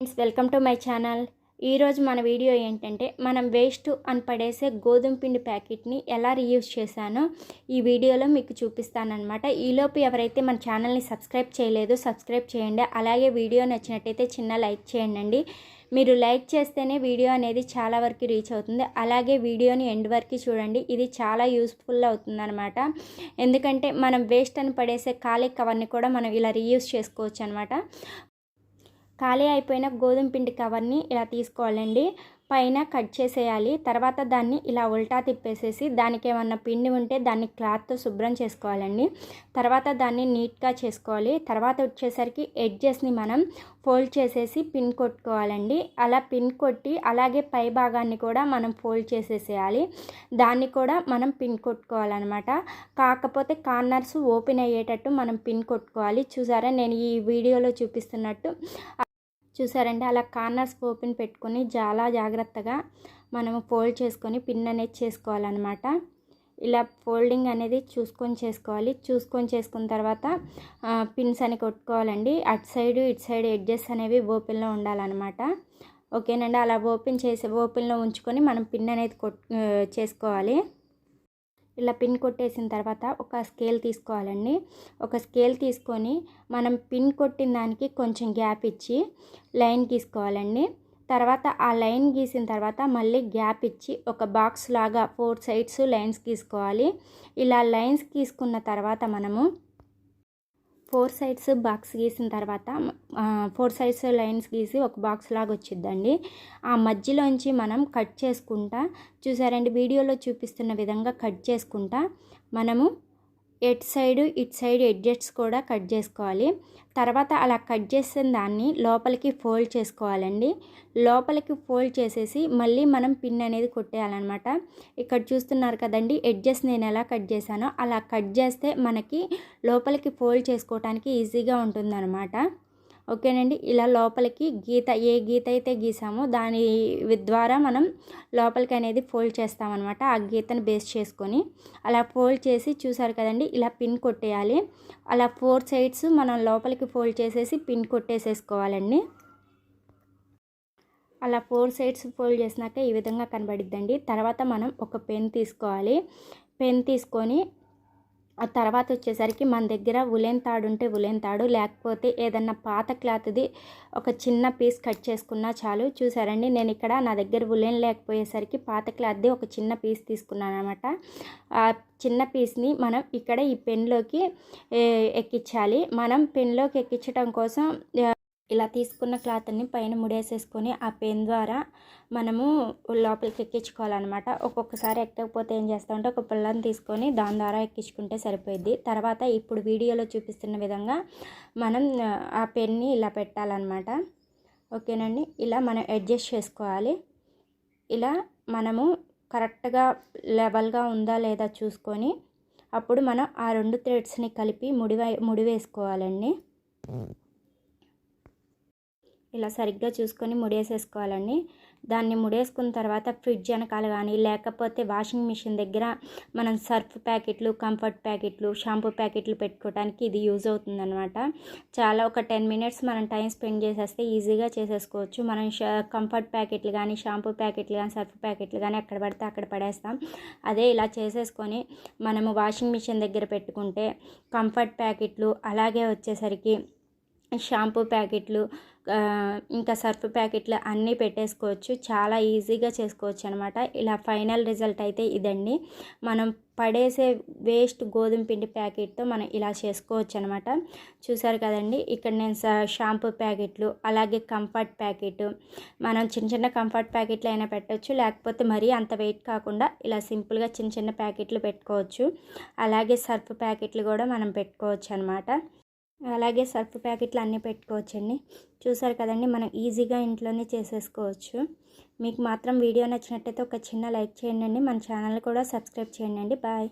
Friends, welcome to my channel. ఈరోజు మన video ఏంటంటే మనం వేస్ట్ అని పడేసే గోధుమ పిండి ప్యాకెట్ని ఎలా రీయూజ్ చేశానో ఈ వీడియోలో మీకు చూపిస్తానన్నమాట. ఈలోపు ఎవరైతే మన ఛానల్ని సబ్స్క్రైబ్ చేయలేదో సబ్స్క్రైబ్ చేయండి. అలాగే వీడియో నచ్చినట్టయితే చిన్న లైక్ చేయండి. మీరు లైక్ చేస్తేనే వీడియో అనేది చాలా వరకు రీచ్ అవుతుంది. అలాగే వీడియోని ఎండ్ వరకు చూడండి, ఇది చాలా యూస్ఫుల్ అవుతుందన్నమాట. ఎందుకంటే మనం వేస్ట్ అని పడేసే ఖాళీ కవర్ని కూడా మనం ఇలా రీయూజ్ చేసుకోవచ్చు అనమాట. ఖాళీ అయిపోయిన గోధుమ పిండి కవర్ని ఇలా తీసుకోవాలండి, పైన కట్ చేసేయాలి. తర్వాత దాన్ని ఇలా ఉల్టా తిప్పేసేసి దానికి ఏమన్నా పిండి ఉంటే దాన్ని క్లాత్తో శుభ్రం చేసుకోవాలండి. తర్వాత దాన్ని నీట్గా చేసుకోవాలి. తర్వాత వచ్చేసరికి ఎడ్జెస్ని మనం ఫోల్డ్ చేసేసి పిన్ కొట్టుకోవాలండి. అలా పిన్ కొట్టి అలాగే పై భాగాన్ని కూడా మనం ఫోల్డ్ చేసేసేయాలి. దాన్ని కూడా మనం పిన్ కొట్టుకోవాలన్నమాట. కాకపోతే కార్నర్స్ ఓపెన్ అయ్యేటట్టు మనం పిన్ కొట్టుకోవాలి. చూసారా, నేను ఈ వీడియోలో చూపిస్తున్నట్టు చూసారండి, అలా కార్నర్స్ ఓపెన్ పెట్టుకొని చాలా జాగ్రత్తగా మనము ఫోల్డ్ చేసుకొని పిన్ అనేది చేసుకోవాలన్నమాట. ఇలా ఫోల్డింగ్ అనేది చూసుకొని చేసుకున్న తర్వాత పిన్స్ అని కొట్టుకోవాలండి. అటు సైడ్ ఇటు సైడ్ ఎడ్జెస్ అనేవి ఓపెన్లో ఉండాలన్నమాట. ఓకేనండి, అలా ఓపెన్లో ఉంచుకొని మనం పిన్ అనేది చేసుకోవాలి. ఇలా పిన్ కొట్టేసిన తర్వాత ఒక స్కేల్ తీసుకోవాలండి. ఒక స్కేల్ తీసుకొని మనం పిన్ కొట్టిన దానికి కొంచెం గ్యాప్ ఇచ్చి లైన్ గీసుకోవాలండి. తర్వాత ఆ లైన్ గీసిన తర్వాత మళ్ళీ గ్యాప్ ఇచ్చి ఒక బాక్స్ లాగా 4 సైడ్స్ లైన్స్ గీసుకోవాలి. ఇలా లైన్స్ గీసుకున్న తర్వాత మనము 4 సైడ్స్ బాక్స్ గీసిన తర్వాత 4 సైడ్స్ లైన్స్ గీసి ఒక బాక్స్ లాగా వచ్చిద్దండి. ఆ మధ్యలోంచి మనం కట్ చేసుకుంటా, చూసారండి వీడియోలో చూపిస్తున్న విధంగా కట్ చేసుకుంటా మనము ఇటు సైడ్ ఎడ్జెస్ కూడా కట్ చేసుకోవాలి. తర్వాత అలా కట్ చేసిన దాన్ని లోపలికి ఫోల్డ్ చేసుకోవాలండి. లోపలికి ఫోల్డ్ చేసేసి మళ్ళీ మనం పిన్ అనేది కొట్టేయాలన్నమాట. ఇక్కడ చూస్తున్నారు కదండి, ఎడ్జెస్ నేను ఎలా కట్ చేశానో అలా కట్ చేస్తే మనకి లోపలికి ఫోల్డ్ చేసుకోవడానికి ఈజీగా ఉంటుందన్నమాట. ఓకేనండి, ఇలా లోపలికి ఏ గీత అయితే గీసామో దాని ద్వారా మనం లోపలికి అనేది ఫోల్డ్ చేస్తామన్నమాట. ఆ గీతను బేస్ చేసుకొని అలా ఫోల్డ్ చేసి చూసారు కదండి, ఇలా పిన్ కొట్టేయాలి. అలా 4 సైడ్స్ మనం లోపలికి ఫోల్డ్ చేసేసి పిన్ కొట్టేసేసుకోవాలండి. అలా 4 సైడ్స్ ఫోల్డ్ చేసినాక ఈ విధంగా కనబడిద్దండి. తర్వాత మనం ఒక పెన్ తీసుకోవాలి. పెన్ తీసుకొని ఆ తర్వాత వచ్చేసరికి మన దగ్గర ఉలెన్ తాడు ఉంటే ఉలెన్ తాడు, లేకపోతే ఏదన్నా పాత క్లాత్ది ఒక చిన్న పీస్ కట్ చేసుకున్నా చాలు. చూసారండి, నేను ఇక్కడ నా దగ్గర ఉలెన్ లేకపోయేసరికి పాత క్లాత్ది ఒక చిన్న పీస్ తీసుకున్నాను అనమాట. ఆ చిన్న పీస్ని మనం ఇక్కడ ఈ పెన్లోకి ఎక్కించాలి. మనం పెన్లోకి ఎక్కించడం కోసం ఇలా తీసుకున్న క్లాత్ని పైన ముడేసేసుకొని ఆ పెన్ ద్వారా మనము లోపలికి ఎక్కించుకోవాలన్నమాట. ఒక్కొక్కసారి ఎక్కకపోతే ఏం చేస్తామంటే ఒక పుల్లని తీసుకొని దాని ద్వారా ఎక్కించుకుంటే సరిపోయింది. తర్వాత ఇప్పుడు వీడియోలో చూపిస్తున్న విధంగా మనం ఆ పెన్ని ఇలా పెట్టాలన్నమాట. ఓకేనండి, ఇలా మనం అడ్జస్ట్ చేసుకోవాలి. ఇలా మనము కరెక్ట్గా లెవెల్గా ఉందా లేదా చూసుకొని అప్పుడు మనం ఆ 2 థ్రెడ్స్ని కలిపి ముడివేసుకోవాలండి. ఇలా సరిగ్గా చూసుకొని ముడేసేసుకోవాలండి. దాన్ని ముడేసుకున్న తర్వాత ఫ్రిడ్జ్ వెనకాల కానీ లేకపోతే వాషింగ్ మిషన్ దగ్గర మనం సర్ఫ్ ప్యాకెట్లు, కంఫర్ట్ ప్యాకెట్లు, షాంపూ ప్యాకెట్లు పెట్టుకోవడానికి ఇది యూజ్ అవుతుందన్నమాట. చాలా ఒక 10 మినిట్స్ మనం టైం స్పెండ్ చేసేస్తే ఈజీగా చేసేసుకోవచ్చు. మనం కంఫర్ట్ ప్యాకెట్లు కానీ, షాంపూ ప్యాకెట్లు కానీ, సర్ఫ్ ప్యాకెట్లు కానీ ఎక్కడ పడితే అక్కడ పడేస్తాం. అదే ఇలా చేసేసుకొని మనము వాషింగ్ మిషన్ దగ్గర పెట్టుకుంటే కంఫర్ట్ ప్యాకెట్లు, అలాగే వచ్చేసరికి షాంపూ ప్యాకెట్లు, ఇంకా సర్ఫ్ ప్యాకెట్లు అన్నీ పెట్టేసుకోవచ్చు. చాలా ఈజీగా చేసుకోవచ్చు అనమాట. ఇలా ఫైనల్ రిజల్ట్ అయితే ఇదండి. మనం పడేసే వేస్ట్ గోధుమ పిండి ప్యాకెట్తో మనం ఇలా చేసుకోవచ్చు అనమాట. చూసారు కదండి, ఇక్కడ నేను షాంపూ ప్యాకెట్లు, అలాగే కంఫర్ట్ ప్యాకెట్, మనం చిన్న కంఫర్ట్ ప్యాకెట్లు అయినా పెట్టవచ్చు, లేకపోతే మరీ అంత వెయిట్ కాకుండా ఇలా సింపుల్గా చిన్న ప్యాకెట్లు పెట్టుకోవచ్చు. అలాగే సర్ఫ్ ప్యాకెట్లు కూడా మనం పెట్టుకోవచ్చు అనమాట. అలాగే సర్ఫ్ ప్యాకెట్లు అన్నీ పెట్టుకోవచ్చండి. చూసారు కదండి, మనం ఈజీగా ఇంట్లోనే చేసేసుకోవచ్చు. మీకు మాత్రం వీడియో నచ్చినట్టయితే ఒక చిన్న లైక్ చేయండి. మన ఛానల్ కూడా సబ్స్క్రైబ్ చేయండి. బాయ్.